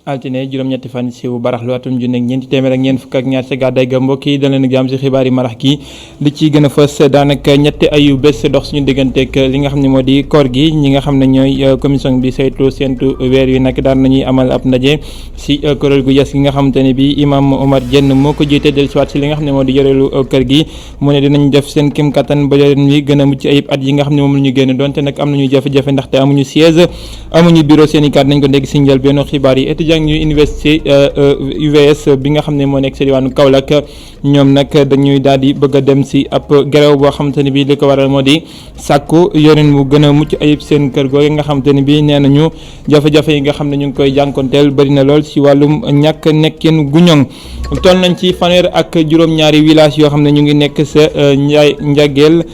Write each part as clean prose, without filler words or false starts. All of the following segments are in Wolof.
altine juróom-ñetti fan si wu baraxlu atum ju nekk ñeenti téeméer ak ñeent fukk ak ñaar sa gàddaay ga mbokk yi daleen ak jàmm si xibaar yi marax gi li ci gën a fës daanaka ñetti ayu bés dox suñu digganteeg li nga xam ne moo di koor gi ñi nga xam ne ñooy commission bi saytu seentu weer yi nag daan nañuy amal ab ndaje si kuréel gu yes gi nga xamante ne bi imam Omar Dieng moo ko jiite del siwaat si li nga xam ne moo di yoreelu kër gi mu ne dinañ def seen kim kattan ba yoreen wi gën a mucc ayib at yi nga xam ne moom la ñu génn donte nag am nañu jafe-jafe ndaxte amuñu siège amuñu bureau seen i kat nañ ko dégg si njël benn xibaar yi étudiant ñu université UVS bi nga xam ne moo nekk si diwaanu Kaolack ñoom nag dañuy daal di bëgg a dem si ab grève boo xamante ne bi li ko waral moo di sàkku yorin mu gën a mucc ayib seen kër googu nga xamante ne bi nee nañu jafe-jafe yi nga xam ne ñu ngi koy jànkonteel bëri na lool si wàllum ñàkk nekkin gu ñoŋ toll nañ ci fanweer ak juróom-ñaari village yoo xam ne ñu ngi nekk sa njageel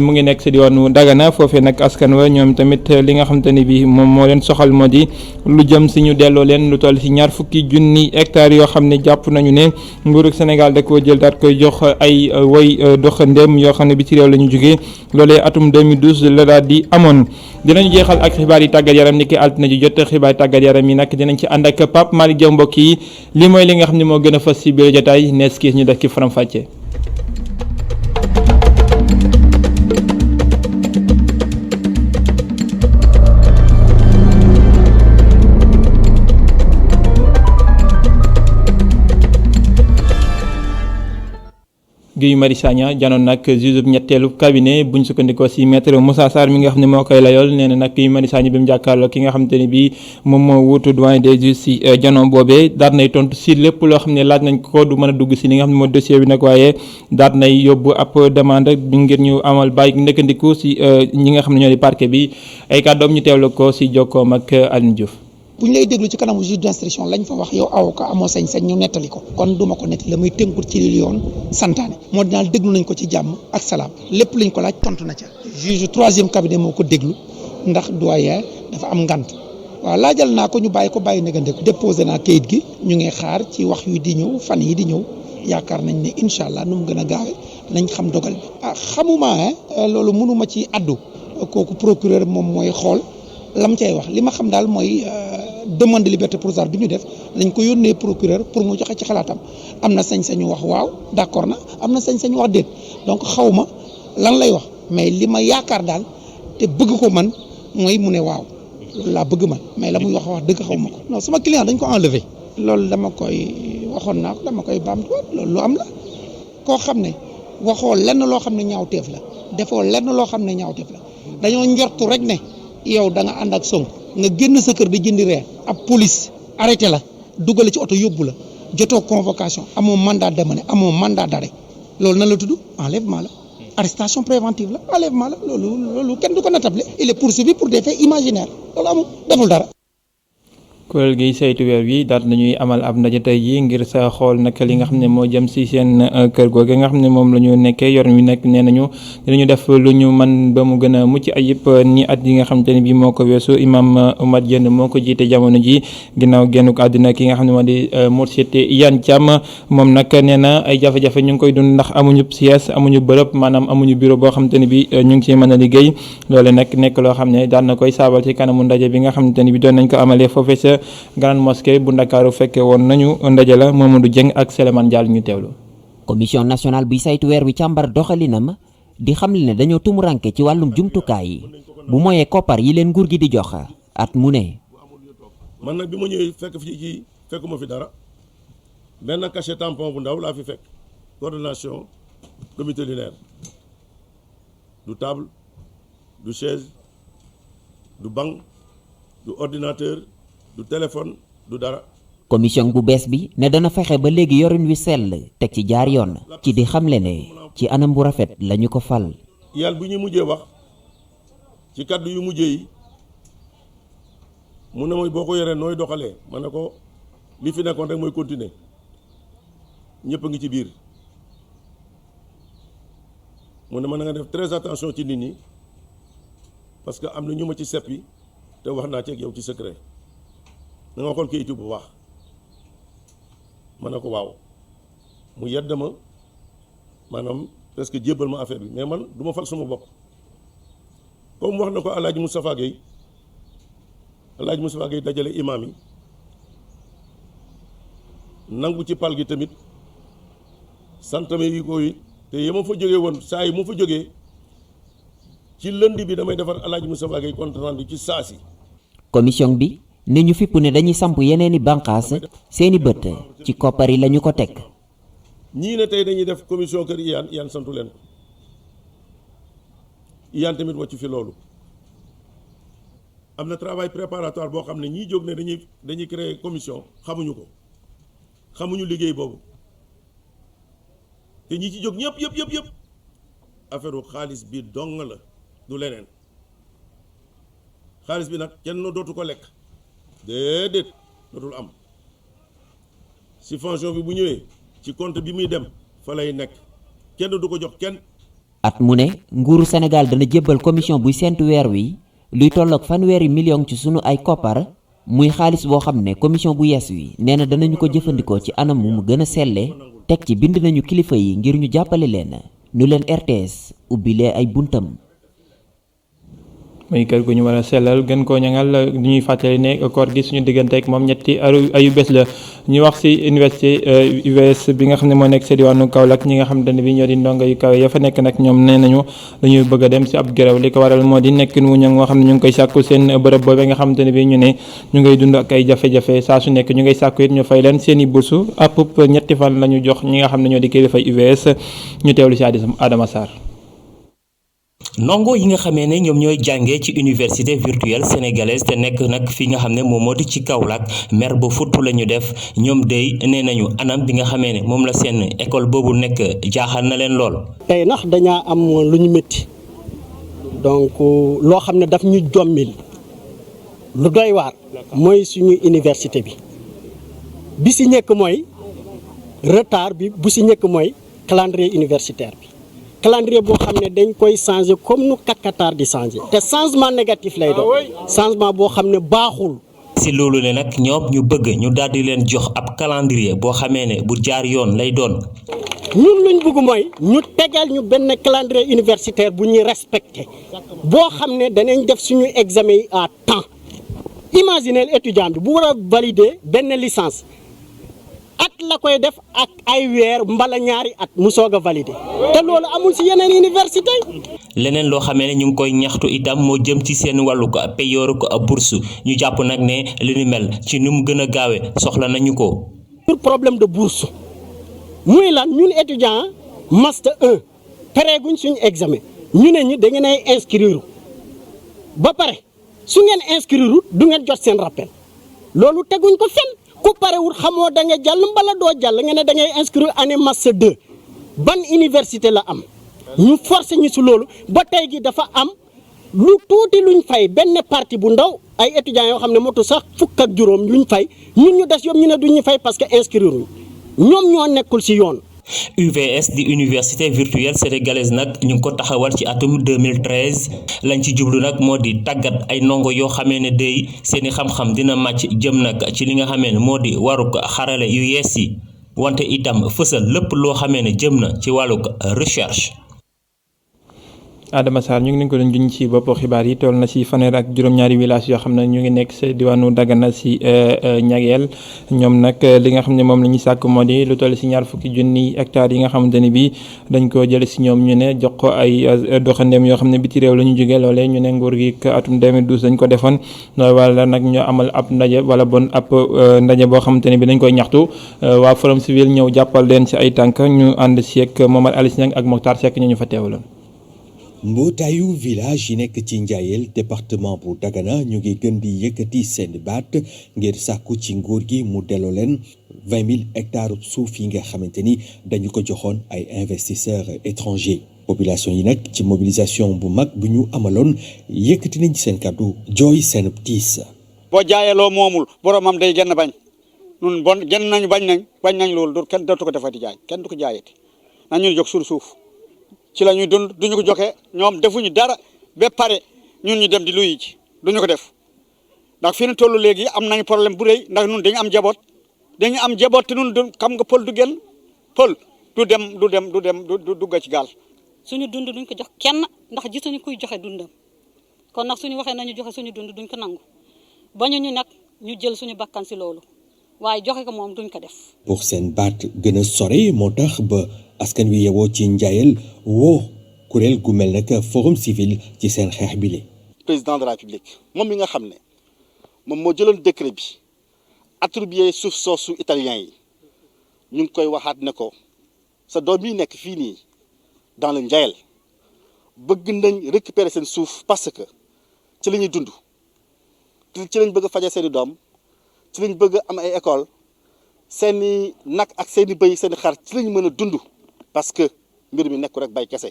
mu ngi nekk sa diwaanu Dagana foofee nag askan wa ñoom tamit li nga xamante ne bi moom moo leen soxal moo di lu jëm si ñu delloo leen lu toll si ñaar fukki junni hectares yoo xam ne jàpp nañu ne nguurug Sénégal da koo jël daat koy jox ay woy doxandéem yoo xam ne bi ci réew la ñu jógee loolee atum 2012 la daal di amoon. dinañu jeexal ak xibaar yi tàggat yaram ni ki altine ji jot xibaar yi tàggat yaram yi nag dinañ ci ànd ak Pape Malick Diaw mbokk yi li mooy li nga xam ne moo gën a fës si biir jotaay nees kiis ñu def ki faram-fàccee. Guy Marius Sagna janoon nag juge bu ñetteelu cabinet buñ sukkandikoo si maître Moussa Sarr mi nga xam ne moo koy layool nee na nag Guy Marius Sagna bi mu jàkkaarloo ki nga xamante ne bii moom moo wuutu doyen des juges si janoon boobee daat nay tontu si lépp loo xam ne laaj nañ ko du mën a dugg si li nga xam ne moo dossier bi nag waaye daat nay yóbbu ab demande bi ngir ñu amal bàyyi ndëkkandiku si ñi nga xam ne ñoo di parquet bi ay kàddoom ñu teewlu ko si jokkoom ak Aline Diouf. bu ñu lay déglu ci kanamu juge d'instruction lañ fa wax yow avocat amoo sañ-sañ ñu nettali ko kon duma ko nettali la muy tënkut ci li yoon santaane moo dinaal déglu nañ ko ci jàmm ak salaam lépp lañ ko laaj tontu na ca juge troisième cabinet moo ko déglu ndax doyen dafa am ngant waaw laajal naa ko ñu bàyyi ko bàyyi négandeku déposé naa kayit gi ñu ngi xaar ci wax yu di ñëw fan yi di ñëw yaakaar nañ ne incha allah nu mu gën a gaawe nañ xam dogal bi xamuma loolu mënuma ci addu kooku procureur moom mooy xool lam cay wax li ma xam daal mooy demande de liberté provisoire bi ñu def nañ ko yónnee procureur pour mu joxe ci xalaatam am na sañ-sañu wax waaw d'accord na am na sañ-sañu wax déet donc xaw ma lan lay wax mais li ma yaakaar daal te bëgg ko man mooy mu ne waaw loolu laa bëgg man mais la muy wax dëgg xaw ma ko non sama client dañ ko enlever loolu dama koy waxoon naa ko dama koy baamtuwaat loolu lu am la koo xam ne waxoo lenn loo xam ne ñaawteef la defoo lenn loo xam ne ñaawteef la dañoo njortu rek ne yow da nga ànd ak Sonko nga génn sa kër di jëndi reer ab police arrêté la duggale ci oto yóbbu la jotoo convocation amoo mandat d'amener amoo mandat d'arrêt loolu nan la tudd enlèvement la arrestation préventive la enlèvement la loolu kenn du ko natable il est poursuivi pour des faits imaginaires loolu amul deful dara. kuréel gi saytu weer wi daal nañuy amal ab ndaje tey jii ngir sa xool nag li nga xam ne moo jëm si seen kër googu nga xam ne moom la ñu nekkee yoon wi nekk nee nañu dinañu def lu ñu man ba mu gën a mucc ayib ni at yi nga xamante ne bii moo ko weesu imam Omar Dieng moo ko jiite jamono ji ginnaaw génnuk àdduna ki nga xam ne moo di Mourchid Iyane Thiam moom nag nee na ay jafe-jafe ñu ngi koy dund ndax amuñu siège amuñu bërëb maanaam amuñu bureau boo xamante ne bii ñu ngi ciy mën a liggéey loole nag nekk loo xam ne daan na koy saabal ci kanamu ndaje bi nga xamante ne bii doon nañ ko amalee foofee sa grande mosquée bu Ndakaaru fekke woon nañu ndaje la Mamadou Dieng ak Souleymane Diallo ñu teewlu. commission nationale bi saytu weer wi càmbar doxalinam di xamle ne dañoo tumuranke ci wàllum jumtukaay yi bu moyee koppar yi leen nguur gi di jox at mu ne. man nag bi ma ñëwee fekkuma fi dara benn cachet tampon bu ndaw laa fi fekk coordination comité lunaire du table du chaise du banc du ordinateur. du téléphone du dara. commission bu bees bi ne dana fexe ba léegi yorin wi sell teg ci jaar yoon ci di xamle ne ci anam bu rafet lañu ko fal. yàlla bu ñu mujjee wax ci kaddu yu mujjee yi mu ne mooy boo ko yoree nooy doxalee ma ne ko li fi nekkoon rek mooy continuer ñëpp a ngi ci biir mu ne ma na nga def très attention ci nit ñi parce que am na ñu ma ci seppi te wax naa ci ak yow ci secret. da nga xool kayitu bu baax ma ne ko waaw mu yedd ma maanaam presque jébbal ma affaire bi mais man du ma fal sama bopp comme wax na ko Alaaji Moustapha Gueye dajale imam yi nangu ci pal gi tamit santame yi koy te yama fa jógee woon saa yi mu fa jógee ci lënd bi damay defar Alaaji Moustapha Gueye compte rendu ci saasi. commission bi ne ñu fipp ne dañuy samp yeneeni bànqaas seeni bët ci koppar yi lañu ko teg. ñii ne tey dañuy def commission kër Iyane santu leen ko Iyane tamit wàccu fi loolu am na travail préparatoire boo xam ne ñii jóg ne dañuy créer commission xamuñu ko xamuñu liggéey boobu te ñi ci jóg yëpp affaire xaalis bi dong la du leneen xaalis bi nag kenn dootu ko lekk déedéet dootul am subvention bi bu ñëwee ci compte bi muy dem fa lay nekk kenn du ko jox kenn. at mu ne nguuru Sénégal dana jébbal commission buy séntu weer wi luy tolloog fanweeri million ci sunu ay koppar muy xaalis boo xam ne commission bu yees wi nee na danañu ko jëfandikoo ci anam mu gën a selle teg ci bind nañu kilifa yi ngir ñu jàppale leen nu leen RTS ubbilee ay buntam. muy kër gu ñu war a sellal gën koo ñangal ñuy fàttali ne koor gi suñu digganteek moom ñetti ayu bés la ñu wax ci université UVS bi nga xam ne moo nekk ci diwaanu Kaolack ñi nga xamante ne bi ñoo di ndongo yu kawe ya fa nekk nag ñoom nee nañu dañuy bëgg a dem ci ab grève li ko waral moo di nekkin wu ñoŋ moo xam ne ñu ngi koy sàkku seen bërëb boobee nga xamante ne bi ñu ne ñu ngay dund ak ay jafe-jafe saa su nekk ñu ngay sàkku it ñu fay leen seen i bursu ab ñetti fan la ñu jox ñi nga xam ne ñoo di kilifay UVS ñu teewlu ci Adama Sarr. ndongo yi nga xamee ne ñoom ñooy jàngee ci université virtuelle sénégalaise te nekk nag fi nga xam ne moom moo di ci Kaolack mer ba futtu la ñu def ñoom day nee nañu anam bi nga xamee ne moom la seen école boobu nekk jaaxal na leen lool. tey ndax dañaa am lu ñu métti donc loo xam ne daf ñu jommil lu doy waar mooy suñu université bi si njëkk mooy retard bi bu si njëkk mooy calendrier universitaire bi. calendrier boo xam ne dañ koy changer comme nu kakataar di changer te changement négatif lay doon changement boo xam ne baaxul. si loolu ne nag ñoom ñu bëgg ñu daal di leen jox ab calendrier boo xamee ne bu jaar yoon lay doon. ñun luñ bëgg mooy ñu tegal ñu benn calendrier universitaire bu ñuy respecté boo xam ne danañ def suñu examen yi à temps imaginez étudiant bi bu war a valider benn licence. at la koy def ak ay weer mbala ñaari at mu soog a validé te loolu amul ci yeneen université. leneen loo xamee ne ñu ngi koy ñaxtu itam moo jëm ci seen wàllu ko payooru ko bourse ñu jàpp nag ne li ni mel ci nu mu gën a gaawee soxla nañu ko. pour problème de bourse muy lan ñun étudiant master 1 pareeguñ suñu examen ñu ne ñi da ngeen ay inscrire ba pare su ngeen inscrire du ngeen jot seen rappel loolu teguñ ko fenn. ku parewul xamoo da nga jàll mbala doo jàll nga ne da ngay inscrire année master 2 ban université la am ñu forcé ñu si loolu ba tey gi dafa am lu tuuti luñ fay benn partie bu ndaw ay étudiants yoo xam ne motu sax fukk ak juróom luñ fay ñun ñu des yom ñu ne duñ ñu fay parce que inscrire uñ ñoom ñoo nekkul si yoon. UVS di université virtuelle sénégalaise nag ñu ngi ko taxawal ci atum 2013 lañ ci jublu nag moo di tàggat ay ndongo yoo xamee ne day seeni xam-xam dina màcc jëm nag ci li nga xamee ne moo di waruk xarale yu yees yi wante itam fësal lépp loo xamee ne jëm na ci wàllug recherche. Adama Sarr ñu ngi leen ko doon juñ ci bopp xibaar yi toll na ci fanweer ak juróom-ñaari village yoo xam ne ñu ngi nekk ci diwaanu Dagana ci Ñageel ñoom nag li nga xam ne moom la ñuy sàkk moo di lu toll ci 20 junni hectares yi nga xamante ne bi dañ ko jële ci ñoom ñu ne jox ko ay doxandeem yoo xam ne biti réew la ñu jógee loolee ñu ne nguur gi atum 2012 dañ ko defoon wala nag ñu amal ab ndaje wala bon ab ndaje boo xamante ne bi dañ koy ñaxtu waa Forum Civil ñëw jàppal leen ci ay tànk ñu ànd ci ak Momar Alice Niang ak Mokhtar Seck ñu fa teewaloon. mbootaayu village yi nekk ci Njaayel département bu Dagana ñu ngi gën di yëkkati seen baat ngir sàkku ci nguur gi mu delloo leen 20 000 hectares suuf yi nga xamante ni dañu ko joxoon ay investisseurs étrangers population yi nag ci mobilisation bu mag bu ñu amaloon yëkkati nañ ci seen kàddu jooy seen tiis. boo jaayeloo moomul boromam day genn bañ nun bon genn nañu bañ nañ loolu kenn dootu ko defati jaay kenn du ko jaayati nañu jox suuf. ci la ñuy dund duñu ko joxe ñoom defuñu dara ba pare ñun ñu dem di luy ji duñu ko def ndax fi ñu toll léegi am nañu problème bu rëy ndax ñun dañu am jaboot te ñun xam nga pël du génn pël du dugga ci gaal. suñu dund duñ ko jox kenn ndax gisuñu kuy joxe dundam kon nag suñu waxee nañu joxe suñu dund duñ ko nangu bañu ñu nag ñu jël suñu bakkan si loolu waaye joxe ko moom duñ ko def. pour seen baat gën a sore moo tax ba askan wi yewoo ci Njaayel woo kuréel gu mel nag forum civil ci seen xeex bi li président de la République moom mi nga xam ne moom moo jëloon décret bi attribué suuf soosu italien yi ñu ngi koy waxaat ne ko sa doom yi nekk fii nii dans le Njaayel bëgg nañ récupérer seen suuf parce que ci la ñuy dund ci lañ bëgg a faje seeni doom ci lañ bëgg am ay école seeni nag ak seeni bëy seeni xar ci lañ mën a dund parce que mbir mi nekku rek bay kese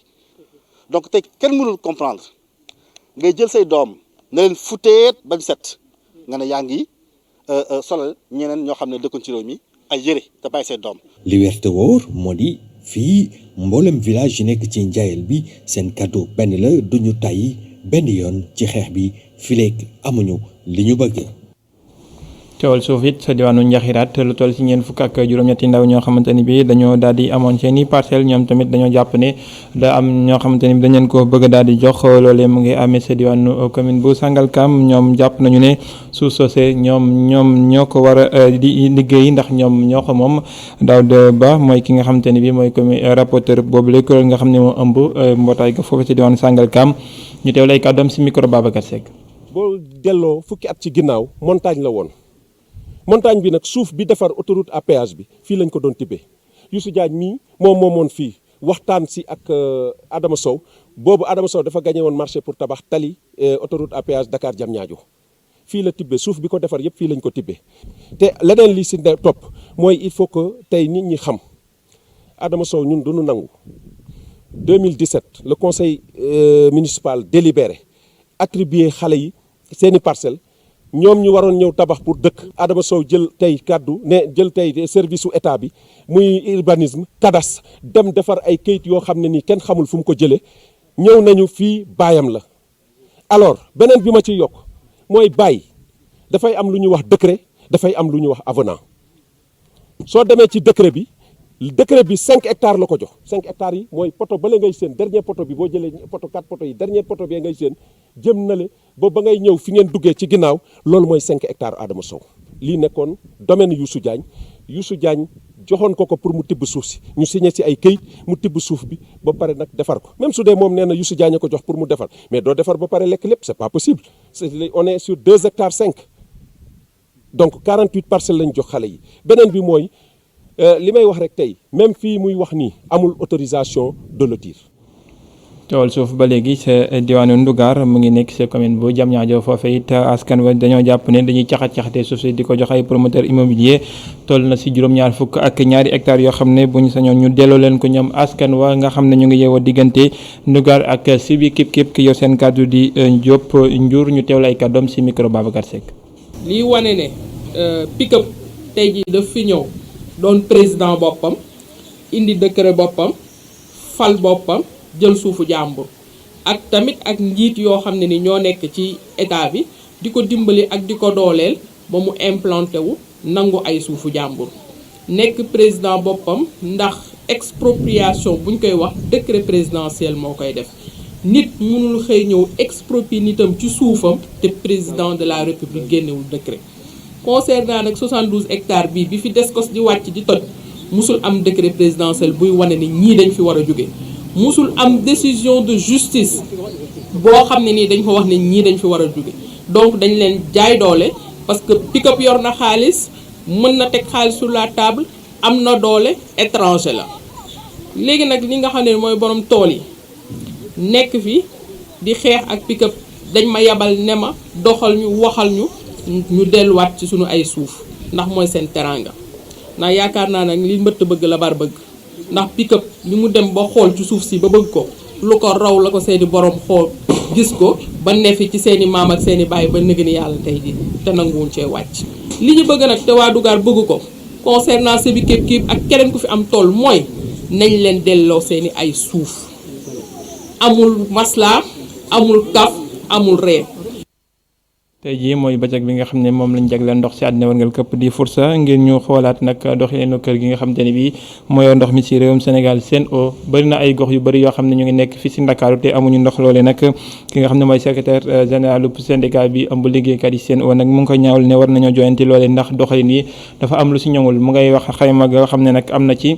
donc tey kenn mënul comprendre ngay jël say doom na leen futeet bañ set nga ne yaa ngi solal ñeneen ñoo xam ne dëkkoon ci réew mi ay yëre te bàyyi say doom. li wér te wóor moo di fii mboolem village yi nekk ci Njaayel bi seen kàddu benn la duñu tàyyi benn yoon ci xeex bi fileeg amuñu li ñu bëgg. coowal suuf it sa diwaanu Njaxiraat lu toll ci ñeent fukk ak juróom-ñetti ndaw ñoo xamante ni bi dañoo daal di amoon seen i parcelle ñoom tamit dañoo jàpp ne da am ñoo xamante ni bi dañ leen ko bëgg daal di jox loolee mu ngi amee sa diwaanu commune bu Sangalkam ñoom jàpp nañu ne suuf soosé ñoom ñoo ko war a di liggéey ndax ñoom ñoo ko moom Daouda Ba mooy ki nga xamante ni bi mooy commune rapporteur boobu la kuréel nga xam ne moo ëmb mbootaay ga foofu ci diwaanu Sangalkam ñu teew lay kàddoom si micro Babacar Seck. boo delloo fukki at ci ginnaaw montagne la woon montagne bi nag suuf bi defar autoroute à péage bi fii lañ ko doon tibbee Youssou Diagne mii moom moomoon fii waxtaan si ak Adama Sow boobu Adama Sow dafa gagné woon marché pour tabax tali autoroute à péage Dakar Diamniadio fii la tibbee suuf bi ko defar yëpp fii lañ ko tibbee te leneen li si topp mooy il faut que tey nit ñi xam Adama Sow ñun duñu nangu 2017 le conseil municipal délibéré attribué xale yi seeni parcelles ñoom ñu waroon ñëw tabax pour dëkk Adama Sow jël tey kàddu ne jël tey service su état bi muy urbanisme cadastre dem defar ay kayit yoo xam ne nii kenn xamul fu mu ko jëlee ñëw nañu fii baayam la. alors beneen bi ma ci yokk mooy baay dafay am lu ñuy wax décret dafay am lu ñuy wax avenant soo demee ci décret bi 5 hectares la ko jox 5 hectares yi mooy poto bale ngay seen dernier poto bi boo jëlee poto 4 poto yi dernier poto bi ngay seen jëm na le ba ngay ñëw fi ngeen duggee ci ginnaaw loolu mooy 5 hectares Adama Sow lii nekkoon domaine Youssou Diagne joxoon ko pour mu tibb suuf si ñu signé ci ay këyit mu tibb suuf bi ba pare nag defar ko même su dee moom nee na Youssou Diagne ko jox pour mu defar mais doo defar ba pare lekk lépp c'est pas possible on est sur 2 hectares 5 donc 48 parcelles lañ jox xale yi beneen bi mooy li may wax rek tey même fii muy wax nii amul autorisation de lotir. coowal suuf ba léegi sa diwaanu Ndugar mu ngi nekk sa commune bu Diamniadio foofee it askan wa dañoo jàpp ne dañuy caxatee suuf si di ko jox ay promoteur immobilier toll na si juróom-ñaar fukk ak ñaari hectares yoo xam ne bu ñu sañoon ñu delloo leen ko ñoom askan wa nga xam ne ñu ngi yeewoo diggante Ndugar ak Sibi képp ki yor seen kàddu di Diop Ndiour ñu teewlu ay kàddoom si micro Babacar Seck. lii wane ne pick-up tey jii daf fi ñëw doon président boppam indi décret boppam fal boppam. jël suufu jàmbur ak tamit ak njiit yoo xam ne ni ñoo nekk ci état bi di ko dimbali ak di ko dooleel ba mu implanté wu nangu ay suufu jàmbur nekk président boppam ndax expropriation buñ koy wax décret présidentiel moo koy def nit mënul xëy ñëw exproprier nitam ci suufam te président de la république génnewul décret concernant nag 72 hectares bii bi fi Descos di wàcc di toj musul am décret présidentiel buy wane ni ñii dañ fi war a jóge musul am décision de justice boo xam ne nii dañ ko wax ne ñii dañ fi war a jóge donc dañ leen jaay doole parce que pick-up yor na xaalis mën na teg xaalis sur la table am na doole étranger la léegi nag li nga xam ne mooy borom tool yi nekk fi di xeex ak pick-up dañ ma yabal ne ma doxal ñu waxal ñu delluwaat ci suñu ay suuf ndax mooy seen teranga ndax yaakaar naa nag li mbëtt bëgg la bar bëgg ndax pick-up li mu dem ba xool ci suuf si ba bëgg ko lu ko raw la ko seeni borom xool gis ko ba nefi ci seeni maam ak seeni baay ba nëgë ni yàlla tey ji te nanguwuñ cee wàcc li ñu bëgg nag te waa Dougar bëgg ko concernant Sébi képp ak keneen ku fi am tool mooy nañ leen delloo seeni ay suuf amul masla amul kaf amul ree tey jii mooy bëccëg bi nga xam ne moom lañ jagleel ndox si àddina warngal këpp di fursa ngir ñu xoolaat nag doxalinu kër gi nga xam te ne bii mooy ndox mi si réewum Sénégal Sen'Eau bëri na ay gox yu bëri yoo xam ne ñu ngi nekk fii si Ndakaaru te amuñu ndox loole nag ki nga xam ne mooy secrétaire général syndicat bi ëmb liggéeykat yi Sen'Eau nag mu ngi koy ñaawul ne war nañoo joyanti loole ndax doxalin yi dafa am lu si ñoŋul mu ngay wax xayma goo xam ne nag am na ci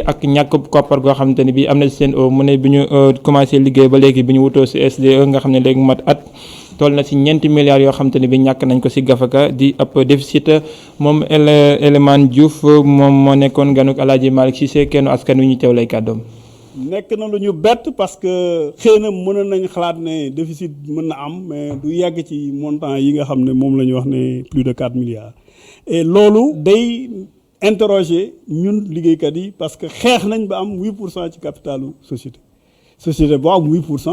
ak ñàkk koppar goo xam te ne bii am na si Sen'Eau mu ne bi ñu commencé liggéey ba léegi bi ñu wutoo si SDE nga xam ne léegi mat at toll na si ñeenti milliards yoo xam te ne bi ñàkk nañ ko si gafaka di ab déficit moom Elimane Diouf moom moo nekkoon ganuk Alaaji Malick Cissé kenn askan wi ñu teew lay kàddoom. nekk na lu ñu bett parce que xëy na mënoon nañ xalaat ne déficit mën na am mais du yàgg ci montant yi nga xam ne moom la ñu wax ne plus de 4 milliards et loolu day interroger ñun liggéeykat yi parce que xeex nañ ba am 8% ci capitalu société boo am 8%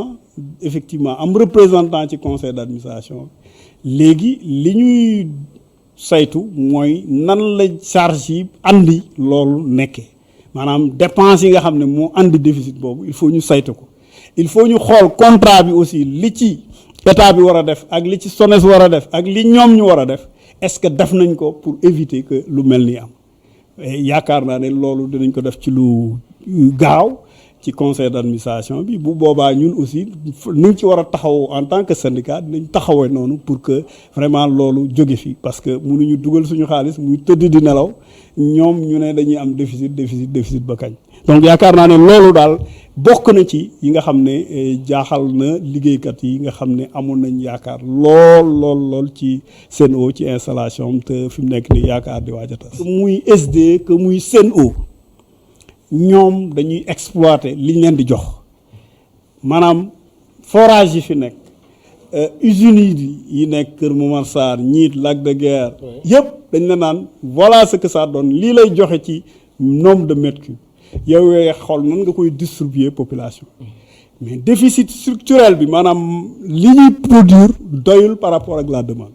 effectivement am représentant ci conseil d'administration léegi li ñuy saytu mooy nan la charge yi andi loolu nekkee maanaam dépense yi nga xam ne moo andi déficit boobu il faut ñu saytu ko il faut ñu xool contrat bi aussi li ci état bi war a def ak li ci SONES war a def ak li ñoom ñu war a def est-ce que def nañ ko pour éviter que lu mel ni am yaakaar naa ne loolu dinañ ko def ci lu gaaw ci conseil d'administration bi bu boobaa ñun aussi niñ ci war a taxaw en tant que syndicat dinañ taxawee noonu pour que vraiment loolu jóge fi parce que mënuñu dugal suñu xaalis muy tëdd di nelaw ñoom ñu ne dañuy am déficit ba kañ. donc yaakaar naa ne loolu daal bokk na ci yi nga xam ne jaaxal na liggéeykat yi nga xam ne amoon nañ yaakaar lool ci Sen'Eau ci installation am te fi mu nekk ni yaakaar di waaj a tas. muy SD que muy Sen'Eau ñoom dañuy exploiter liñ leen di jox maanaam forage yi fi nekk usines yi nekk Kër Momar Sarr Niit Lac de Guiers yëpp dañ la naan voilà ce que ça donne lii lay joxe ci nombre de mètres cubes yow yooyu xool nan nga koy distribuer population mais déficit structurel bi maanaam li ñuy produire doyul par rapport ak la demande.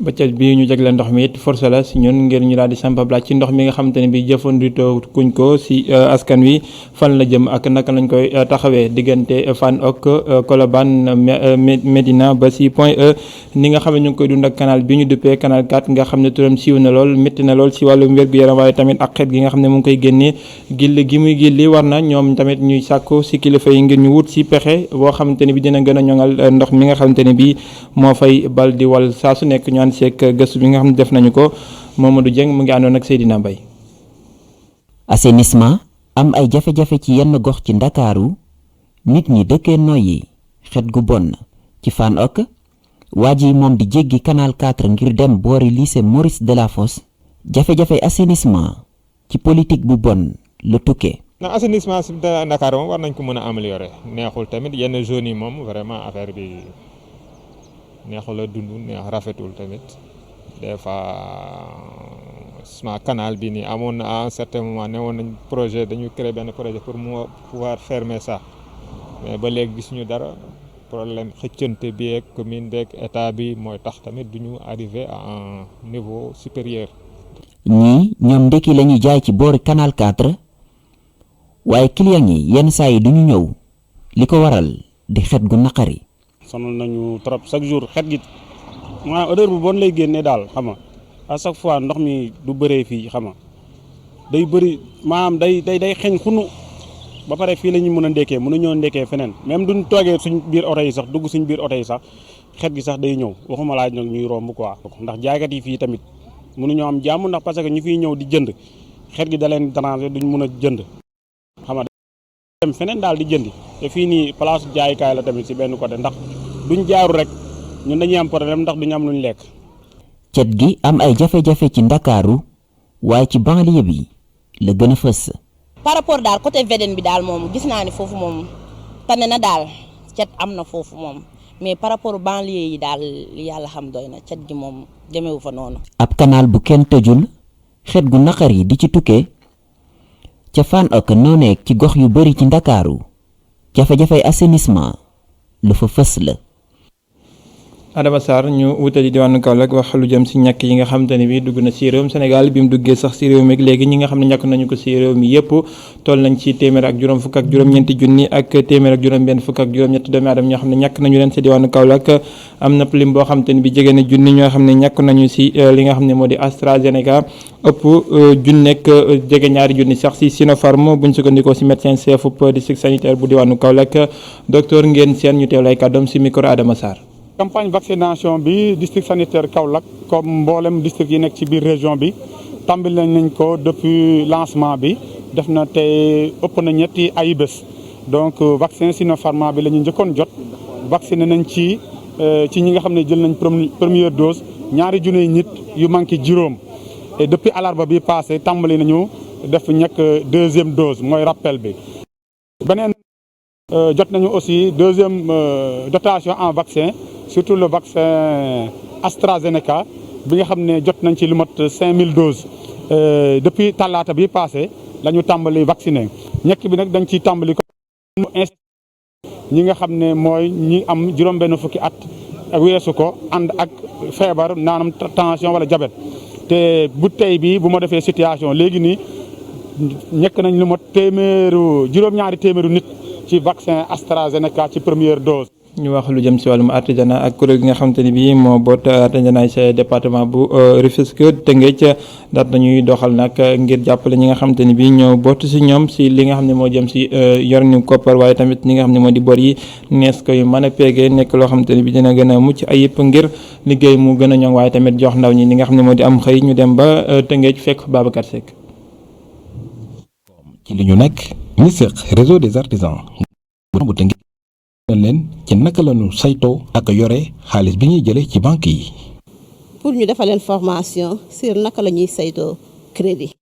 bëccëg bi ñu jagleel ndox mi it force la si ñun ngir ñu daal di sampab laaj ci ndox mi nga xamante ne bi jëfandikoo kuñ ko si askan wi fan la jëm ak naka lañ koy taxawee diggante Fann ok Colobane Médina ba si Point E ni nga xam ne ñu ngi koy dund ak canal bi ñu duppee canal 4 nga xam ne turam siiw na lool métti na lool si wàllum wér-gu-yaram waaye tamit ak xeet gi nga xam ne mu ngi koy génnee gilli gi muy gilli war na ñoom tamit ñuy sàkku si kilifa yi ngir ñu wut si pexe boo xamante ne bi dina gën a ñoŋal ndox mi nga xamante ne bi moo fay bal di wal saa su nekk ñu seek gëstu bi nga xam ne def nañu ko Mamadou Dieng mu ngi àndoon ak Seydina Mbaye. assainissement am ay jafe-jafe ci yenn gox ci Ndakaaru nit ñi dëkkee noyyi xet gu bon ci Fann ok waa ji moom di jéggi canal 4 ngir dem boori lycée Maurice Delafosse jafe-jafe assainissement ci politique bu bon la tukkee. na assainissement si Ndakaaru moom war nañ ko mën a améliorer neexul tamit yenn zones yi moom vraiment affaire bi neexul a dund neex rafetul tamit des fois canal bi nii amoon na à un certain moment ne woon nañ projet dañu créer benn projet pour mu pouvoir fermer ça mais ba léegi gisuñu dara problème xëccante bi ak commune beeg état bi mooy tax tamit duñu arriver à un niveau supérieur. ñii ñoom ndekki la ñuy jaay ci boori canal 4 waaye client yi yenn saa yi duñu ñëw li ko waral di xet gu naqari. sonal nañu trop chaque jour xet gi maanaam odeur bu bon lay génnee daal xam nga à chaque fois ndox mi du bëree fii xam nga day bëri maanaam day xeeñ xunu ba pare fii la ñu mën a ndekkee mënuñoo ndekkee feneen même duñ toogee suñ biir oto yi sax dugg suñ biir oto yi sax xet gi sax day ñëw waxuma laaj nag ñuy romb quoi. ndax jaaykat yi fii tamit mënuñoo am jàmm ndax parce que ñu fiy ñëw di jënd xet gi da leen déranger duñ mën a jënd xam nga dem feneen daal di jëndi te fii nii place jaaykaay la tamit si benn côté ndax duñ jaaru rek ñun dañuy am problème ndax duñ am luñ lekk. cet gi am ay jafe-jafe ci Ndakaaru waaye ci banlieue bi la gën a fës. par rapport daal côté VDN bi daal moom gis naa ni foofu moom tane na daal cet am na foofu moom mais par rapport banlieue yi daal yàlla xam doy na cet gi moom demewu fa noonu. ab canal bu kenn tëjul xet gu naqar yi di ci tukkee ca Fann ok noo nekk ci gox yu bari ci Ndakaaru jafe-jafey assainissement lu fa fës la. Adama Sarr ñu wutali diwaanu Kaolack wax lu jëm si ñàkk yi nga xamante ne bi dugg na si réewum Sénégal bi mu duggee sax si réew mi léegi ñi nga xam ne ñàkk nañu ko si réew mi yëpp toll nañ ci téeméer ak juróom fukk ak juróom-ñeenti junni ak téeméer ak juróom-benn fukk ak juróom-ñetti doomi aadama ñoo xam ne ñàkk nañu leen si diwaanu Kaolack am na lim boo xamante ne bi jege na junni ñoo xam ne ñàkk nañu si li nga xam ne moo di AstraZeneca ëpp junneeg jege ñaari junni sax si Sinopharm buñ sukkandikoo si médecin chef district sanitaire bu diwaanu Kaolack docteur Nguène Sène ñu teew lay kàddoom si micro Adama Sarr. campagne vaccination bi district sanitaire Kaolack comme mboolem district yi nekk ci biir région bi tàmbali nañ ko depuis lancement bi def na tey ëpp na ñetti ay bés donc vaccin Sinopharm bi la ñu njëkkoon jot vacciné nañ ci ñi nga xam ne jël nañ première dose ñaari junni nit yu manqué juróom et depuis alarba bi passé tàmbali nañu def ñekk deuxième dose mooy rappel bi beneen jot nañu aussi deuxième dotation en vaccin surtout le vaccin AstraZeneca bi nga xam ne jot nañ ci lu mat 5000 doses depuis talaata bi passé la ñu tàmbali vacciné ñekk bi nag dañ ciy tàmbali ko ñi nga xam ne mooy ñi am juróom-benn fukki at ak weesu ko ànd ak feebar naanam tension wala diabète te bu tey bi bu ma defee situation léegi nii ñekk nañ lu mat juróom-ñaari téeméeru nit ci vaccin AstraZeneca ci première dose. ñu wax lu jëm si wàllum artisanat ak kuréel gi nga xamante ni bii moo boot artisanat sa département bu Rufisque Tëngéej daat nañuy doxal nag ngir jàppale ñi nga xamante ni bii ñoo boot si ñoom si li nga xam ne moo jëm si yor ñu koppar waaye tamit ñi nga xam ne moo di bor yi nees ko yu mën a peegee nekk loo xamante ni bii dina gën a mucc ayib ngir liggéey mu gën a ñoŋ waaye tamit jox ndaw ñi li nga xam ne moo di am xëy ñu dem ba Tëngéej fekk Babacar Seck. ci li ñu nekk ñi seq réseau des artisans bu Tëngéej leen ci naka lañu saytoo ak yore xaalis bi ñuy jëlee ci banque yi. pour ñu defal leen formation sur naka la ñuy saytoo crédit.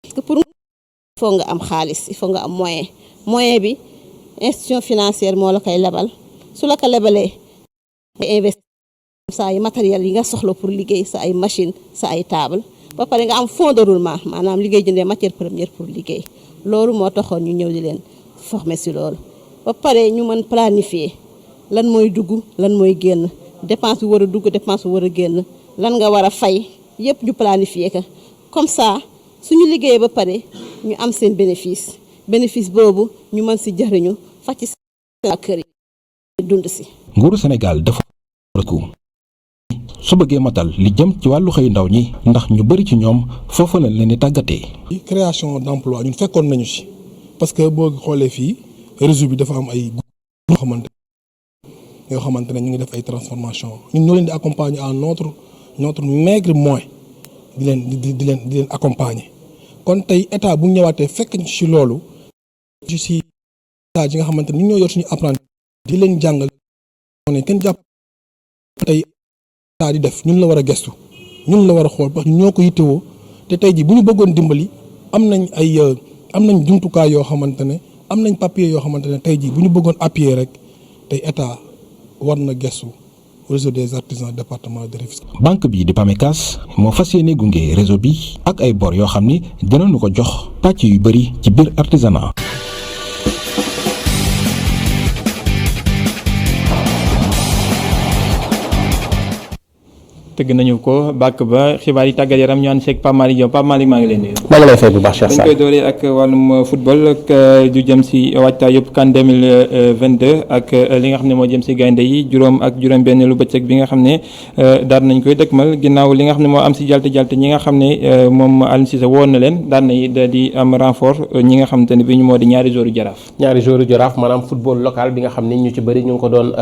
parce que pour il faut nga am xaalis il faut nga am moyen bi institution financière moo la koy lebal su la ko lebalee nga investir sa ay matériel yi nga soxla pour liggéey sa ay machine sa ay table ba pare nga am fonds de roulement maanaam liggéey jëndee matière première pour liggéey loolu moo taxoon ñu ñëw di leen former si loolu. ba pare ñu mën planifier lan mooy dugg lan mooy génn dépense bi war a dugg dépense bi war a génn lan nga war a fay yépp ñu planifier ko comme ça suñu liggéeyee ba pare ñu am seen bénéfice boobu ñu mën si jëriñu faj ci seen kër yi dund si. nguuru Sénégal dafa su bëggee matal li jëm ci wàllu xëy ndaw ñi ndax ñu bari ci ñoom foofa lañ leen di tàggatee. création d'emploi ñun fekkoon nañu ci parce que boo xoolee fii. réseau bi dafa am ay yoo xamante ne ñu ngi def ay transformation ñun ñoo leen di accompagner à notre maigre moyen di leen accompagner kon tey état bu ñëwaatee fekk ñu ci loolu ci état yi nga xamante ne ñu ñoo yor suñu apprenti di leen jàngal ne kenn jàpp tey état di def ñun la war a gestu ñun la war a xool parce que ñoo ko yittewoo te tey ji bu ñu bëggoon dimbali am nañ jumtukaay yoo xamante ne am nañ papier yoo xamante ne tey jii bu ñu bëggoon appuyer rek tey état war na gëstu réseau des artisans département de Rufisque. banque bi di PAMECAS moo fas yéene gunge réseau bi ak ay bor yoo xam ni dinañu ko jox pàcc yu bëri ci biir artisanat. tëgg nañu ko bàkk ba xibaar yi tàggat yaram ñu ànd seeg Pape Malick Diop Pape Malick maa ngi leen di. maa ngi lay fay bu baax Cheikh Sarr dañ koy dooree ak wàllum football ak du jëm si waajtaay yëpp CAN 2022 ak li nga xam ne moo jëm si gaynde yi juróom benn lu bëccëg bi nga xam ne daan nañ koy dëkkmal ginnaaw li nga xam ne moo am si jalte ñi nga xam ne moom Aliou Cissé woon na leen daan nay di am renfort ñi nga xamante ne bi ñu moo di ñaari joueurs jaraaf maanaam football local bi nga xam ne ñu ci bëri ñu ngi ko doon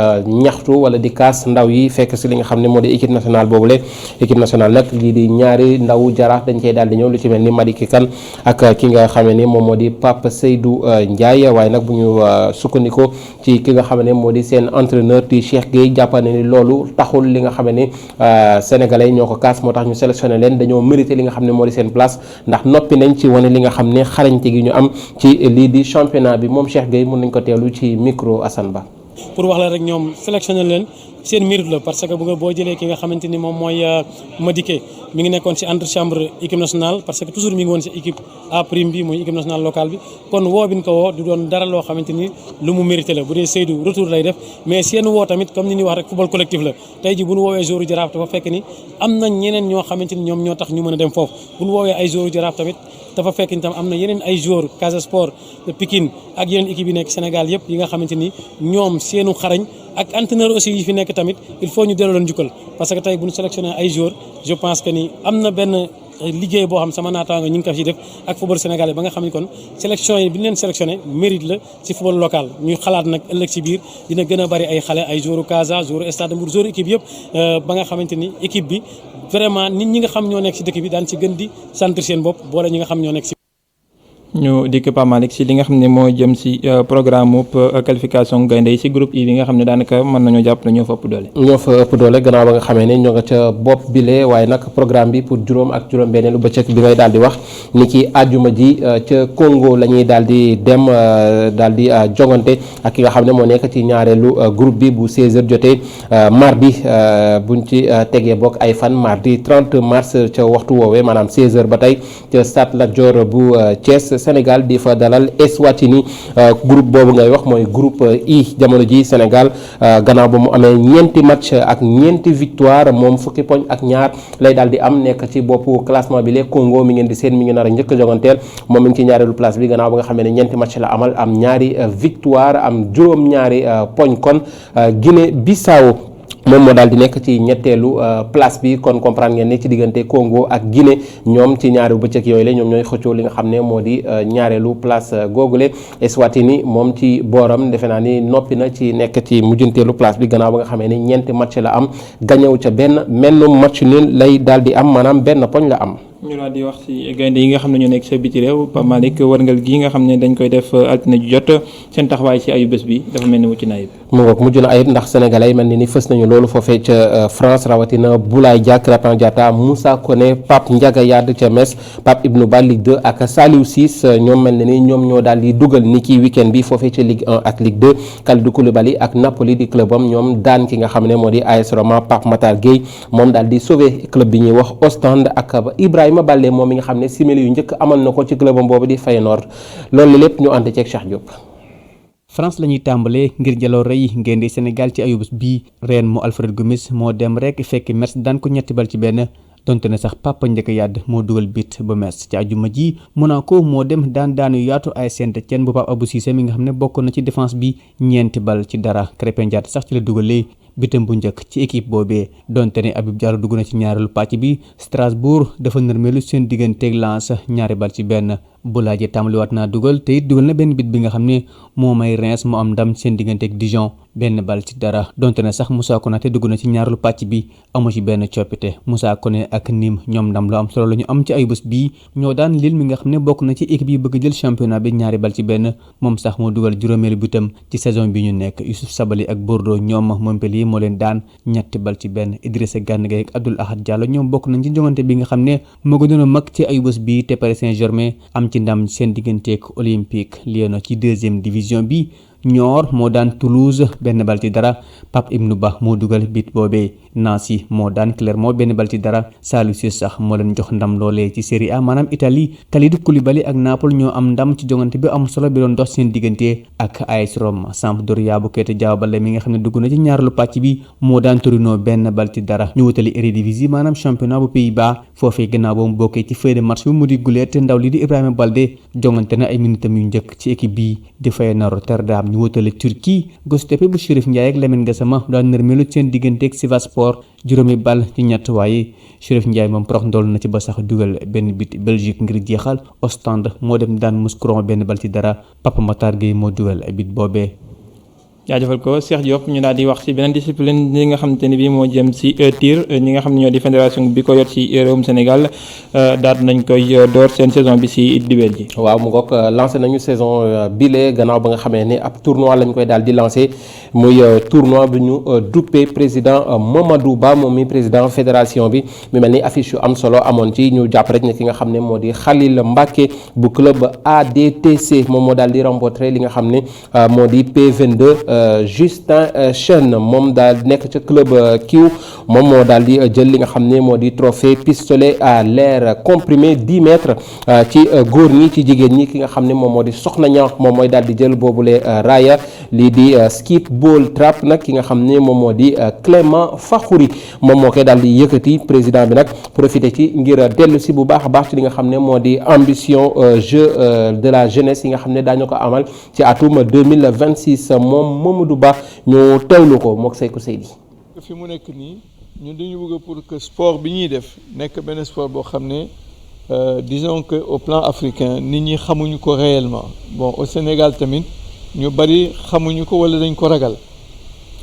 ñaxtu wala di kaas ndaw yi fekk si li nga xam ne moo di équipe nationale boobu équipe nationale nag lii di ñaari ndaw jaraaf dañ cey daal di ñëw lu ci mel ni Madické Kane ak ki nga xam ne moom moo di Pape Seydou Ndiaye waaye nag bu ñu sukkandikoo ci ki nga xam ne moo di seen entraîneur di Cheikh Gueye jàpp ne ni loolu taxul li nga xam ne sénégalais ñoo ko kaas moo tax ñu sélectionné leen dañoo mérité li nga xam ne moo di seen place ndax noppi nañ ci wane li nga xam ne xarañte gi ñu am ci lii di championnat bi moom Cheikh Gueye mun nañ ko teelu ci micro Assane Ba. pour wax la rek ñoom sélectionné leen seen mérite la parce que boo jëlee ki nga xamante ni moom mooy Madické mi ngi nekkoon ci entrechambre équipe nationale parce que toujours mi ngi woon ci équipe A prime bi muy équipe nationale locale bi kon woo bi ñu ko woo du doon dara loo xamante ni lu mu mérité la bu dee Seydou retour lay def mais seen woo tamit comme ni ñuy wax rek football collectif la tey ji bu ñu woowee joueur Jaraaf dafa fekk ni am na ñeneen ñoo xamante ni ñoom ñoo tax ñu mën a dem foofu bu ñu woowee ay joueur Jaraaf tamit dafa fekk ni tam am na yeneen ay joueurs Casa Sport Pikine ak yeneen équipe yi nekk Sénégal yëpp yi nga xamante ni ñoom seenu xarañ ak entraîneur aussi yi fi nekk tamit il faut ñu delloo leen njukkal parce que tey bu ñu sélectionné ay joueurs je pense que ni am na benn liggéey boo xam sama naataango ñu ngi ko fi def ak football sénégalais ba nga xam ni kon sélection yi bi ñu leen sélectionné mérite la ci football local ñuy xalaat nag ëllëg ci biir dina gën a bari ay xale ay joueurs Casa joueurs Stade Mbour joueurs équipe yëpp ba nga xamante ni équipe bi vraiment nit ñi nga xam ñoo nekk ci dëkk bi daan ci gën di sentir seen bopp boole ñi nga xam ñoo nekk ci ñu dikk Pape Malick si li nga xam ne moo jëm si programme qualification gaynde yi si groupe yi nga xam ne daanaka mën nañoo jàpp ne ñoo fa ëpp doole. ñoo fa ëpp doole gannaaw ba nga xamee ne ñoo nga ca bopp bile waaye nag programme bi pour juróom ak juróom-benneelu bëccëg bi ngay daal di wax ni ki àjjuma ji ca Congo la ñuy daal di dem daal di jongante ak ki nga xam ne moo nekk ci ñaareelu groupe bi bu 16h jotee mardi buñ ci tegee bokk ay fan mardi 30 mars ca waxtu woowee maanaam 16h ba tey ca Stade Lat Dior bu Thiès. Sénégal di fa dalal Eswatini groupe boobu ngay wax mooy groupe I jamono ji Sénégal gannaaw ba mu amee ñeenti match ak ñeenti victoire moom fukki poñ ak ñaar lay daal di am nekk ci boppu classement bi le Congo mi ngeen di seen mi ngi nar a njëkk a joganteel moom mi ngi ci ñaareelu place bi gannaaw ba nga xamee ne ñeenti match la amal am ñaari victoire am juróom-ñaari poñ kon Guinée Bissau moom moo daal di nekk ci ñetteelu place bi kon comprendre ngeen ne ci diggante Congo ak Guinée ñoom ci ñaari bëccëg yooyu la ñoom ñooy xëccoo li nga xam ne moo di ñaareelu place googule Eswatini moom ci booram defe naa ni noppi na ci nekk ci mujjanteelu place bi gannaaw ba nga xamee ne ñeenti match la am gañew ca menn match nul lay daal di am maanaam benn poñ la am. ñu daal di wax ci gaynde yi nga xam ne ñoo nekk sa biti réew Pape Malick warngal gi nga xam ne dañ koy def altine ju jot seen taxawaay ci ayu bés bi dafa mel ni mucc na ayib. mu ngoog mujj na ayib ndax sénégalais mel ni fës nañu loolu foofee ca France rawatina Boulaye Dia Krépin Diatta Moussa Koné Pape Ndiaga Yade ca Metz Pape Ibnou Ba Ligue 2 ak Saliou Ciss ñoom mel ni ñoom ñoo daal di dugal ni ki week-end bi foofee ca Ligue 1 ak Ligue 2 Kalidou Koulibaly ak Napoli di clubam ñoom daan ki nga xam ne moo di AS Roma Pape Matar Gueye moom daal di sauver club bi ñuy wax Ostende ak Ibrahima Baldé moom mi nga xam ne simili yu njëkk amal na ko ci clubam boobu di Feyenoord loolu lépp ñu ànd ceeg Cheikh Diop. France la ñuy tàmbalee ngir jaloore yi ngeen di Sénégal ci ayubés bii ren mu Alfred Gomis moo dem rek fekk Metz daan ko ñetti bal ci benn donte ne sax Papa Ndiaga Yade moo dugal bit ba Metz ci àjjuma ji Monaco moo dem daanu yaatu ay Saint-Étienne bu Pape Abou Cissé mi nga xam ne bokk na ci défense bi ñeenti bal ci dara Krépin Diatta sax ci la dugalee bitam bu njëkk ci équipe boobee donte ne Habib Diallo dugg na ci ñaareelu pàcc bi Strasbourg dafa nërmeelu seen digganteeg Lens ñaari bal ci benn Boulaye Dia tàmbaliwaat naa dugal te it dugal na benn bit bi nga xam ne moo may Reims mu am ndam seen digganteeg Dijon benn bal ci dara donte ne sax Moussa Konaté dugg na ci ñaareelu pàcc bi amu ci benn coppite Moussa Koné ak Nîmes ñoom ndam lu am solo la ñu am ci ay bés bii ñoo daan Lille mi nga xam ne bokk na ci équipe yi bëgg jël championnat bi ñaari bal ci benn moom sax moo dugal juróomeelu bitam ci saison bi ñu nekk Youssouf Sabaly ak Bordeaux ñoom Montpellier moo leen daan ñetti bal ci benn Idrissa Gana Gueye ak Abdoul Ahad Diallo ñoom bokk nañ ci jongante bi nga xam ne moo gënoon a mag ci ay bés bii te Paris Saint-Germain am ci ndam seen digganteeg Olympique Lyon ci deuxième division bi Niort moo daan Toulouse benn bal ci dara Pape Ibnou Ba moo dugal bit boobee Nancy moo daan Clermont benn bal ci dara Saliou Ciss sax moo leen jox ndam loolee ci Serie A maanaam Italie Kalidou Koulibaly ak Naples ñoo am ndam ci jongante bi am solo bi doon dox seen diggante ak AS Rome Sampdoria bu Keita Diao Baldé mi nga xam ne dugg na ci ñaareelu pàcc bi moo daan Torino benn bal ci dara ñu wutali Eredivisie maanaam championnat bu Pays-Bas foofee gannaaw ba mu bokkee ci feuille de match bi mu di guleet ndaw li di Ibrahima Baldé jongante na ay minitam yu njëkk ci équipe bi di Feyenoord Rotterdam ñu wutale Turquie Göztepe bu Chérif Ndiaye ak Lamine Gassama daan nërmeelu seen digganteeg Sivasspor juróomi bal ci ñett waaye Chérif Ndiaye moom prox ndool na ci ba sax dugal benn bit Belgique ngir jeexal Ostende moo dem daan Mouscron benn bal ci dara Papa Matar Gueye moo dugal bit boobee. jaajëfal ko Cheikh Diop ñu daal di wax ci beneen discipline li nga xamante ni bii moo jëm ci tir ñi nga xam ne ñoo di fédération bi ko yor ci réewum Sénégal daal nañ koy door seen saison bi ci dibéer ji. waaw mu ngoog lancé nañu saison bile gannaaw ba nga xamee ne ab tournoi lañ koy daal di lancé muy tournoi bi ñu duppee président Mamadou Ba moom mi président fédération bi mi mel ni affiche yu am solo amoon ci ñu jàpp rek ne ki nga xam ne moo di Khalil Mbacké bu club ADTC moom moo daal di remporté li nga xam ne moo di P22. Justin Chene moom daal nekk ca club kiw moom moo daal di jël li nga xam ne moo di trophée pistolet à l'air comprimé 10 mètres ci góor ñi ci jigéen ñi ki nga xam ne moom moo di Soxna Ña moom mooy daal di jël boobule raaya lii di skip ball trap nag ki nga xam ne moom moo di Clément Fakhouri moom moo koy daal di yëkkati président bi nag profité ci ngir dellu si bu baax a baax ci li nga xam ne moo di ambition jeu de la jeunesse yi nga xam ne daañu ko amal ci atum 2026 moom Mamadou Ba ñu teewlu ko mook Seykou Seydi. fi mu nekk nii ñun dañu bëgg pour que sport bi ñuy def nekk benn sport boo xam ne disons que au plan africain nit ñi xamuñu ko réellement bon au Sénégal tamit ñu bari xamuñu ko wala dañ ko ragal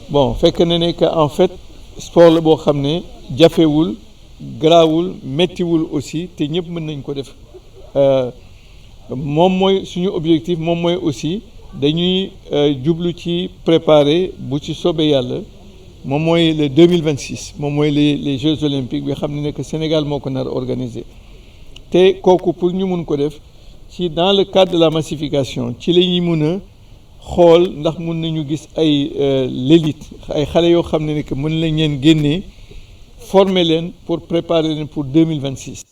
bon fekk na ne que en fait sport la boo xam ne jafewul garaawul méttiwul aussi te ñëpp mën nañ ko def moom mooy suñu objectif moom mooy aussi dañuy jublu ci préparer bu ci soobee yàlla moom mooy le 2026 moom mooy les Jeux olympiques bi xam ne que Sénégal moo ko nar a organiser te kooku pour ñu mun ko def ci dans le cadre de la massification ci la ñuy mun a xool ndax mun nañu gis ay l'élite ay xale yoo xam ne que mën lañ leen génnee former leen pour préparer leen pour 2026.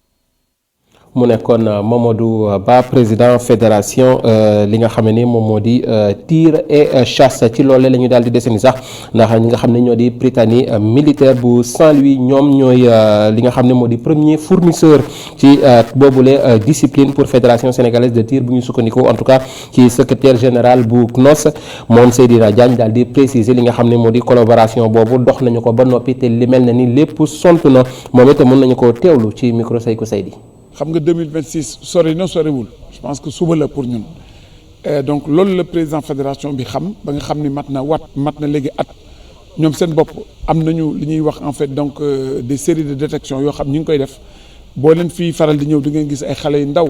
mu nekkoon Mamadou Ba président fédération li nga xam ne moom moo di tir et chasse ci loole la ñu daal di deseni sax ndax ñi nga xam ne ñoo di Prytanée militaire bu Saint-Louis ñoom ñooy li nga xam ne moo di premier fournisseur ci boobule discipline pour fédération sénégalaise de tir bu ñu sukkandikoo en tout cas ci secrétaire général bu CNOS moom Seydina Diagne daal di préciser li nga xam ne moo di collaboration boobu dox nañu ko ba noppi te li mel na ni lépp sont na moom it mën nañu ko teewlu ci micro Seykou Seydi. xam nga 2026 sori na soriwul je pense que suba la pour ñun donc loolu la président fédération bi xam ba nga xam ni mat na léegi at ñoom seen bopp am nañu li ñuy wax en fait donc des séries de détection yoo xam ñu ngi koy def boo leen fii faral di ñëw di ngeen gis ay xale yu ndaw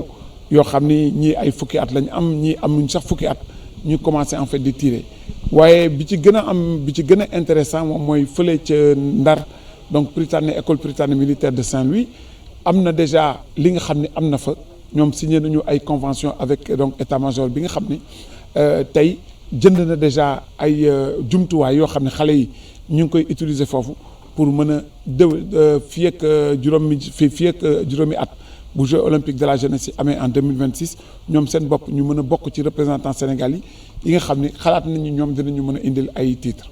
yoo xam ni ñii ay fukki at lañ am ñii amuñ sax fukki at ñu commencé en fait di tirer waaye bi ci gën a intéressant moom mooy fële ca Ndar donc Prytanée école Prytanée militaire de Saint-Louis am na déjà li nga xam ne am na fa ñoom signé nañu ay convention avec donc état-major bi nga xam ne tey jënd na déjà ay jumtuwaay yoo xam ne xale yi ñu ngi koy utiliser foofu pour mën a fii ak juróomi at bu Jeux olympiques de la jeunesse yi amee en 2026 ñoom seen bopp ñu mën a bokk ci représentant Sénégal yi nga xam ne xalaat nañu ñoom dinañu mën a indil ay titres.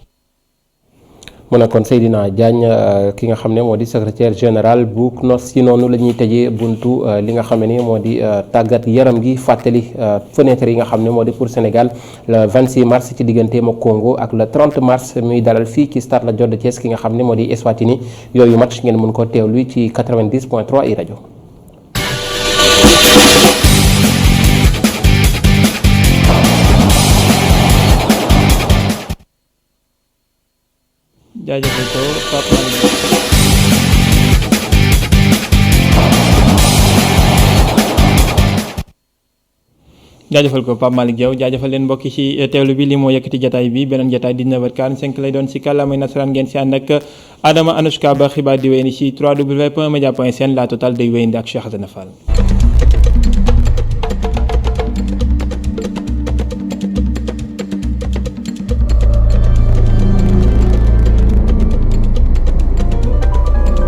mu nekkoon Seydina Diagne ki nga xam ne moo di secrétaire général bu CNOS si noonu la ñuy tëjee buntu li nga xam ne moo di tàggat yaram gi fàttali fenêtre yi nga xam ne moo di pour Sénégal le 26 mars ci digganteem ak Congo ak le 30 mars muy dalal fii ci stade Lat Dior de Thiès ki nga xam ne moo di Eswatini yooyu match ngeen mën ko teewlu ci 90.3 i rajo. jaajëfal ko Pape Malick jaajëfal ko Pape Malick Diaw jaajëfal leen mbokki ci teewlu bi li moo yëkkati jataay bi beneen jataay 19h45 lay doon ci kàllaamay nasaraan ngeen ci ànd ak Adama Anouchka Ba xibaar di wéy ni ci www.media.sn la total day wéyandi ak Cheikh Hasana Fall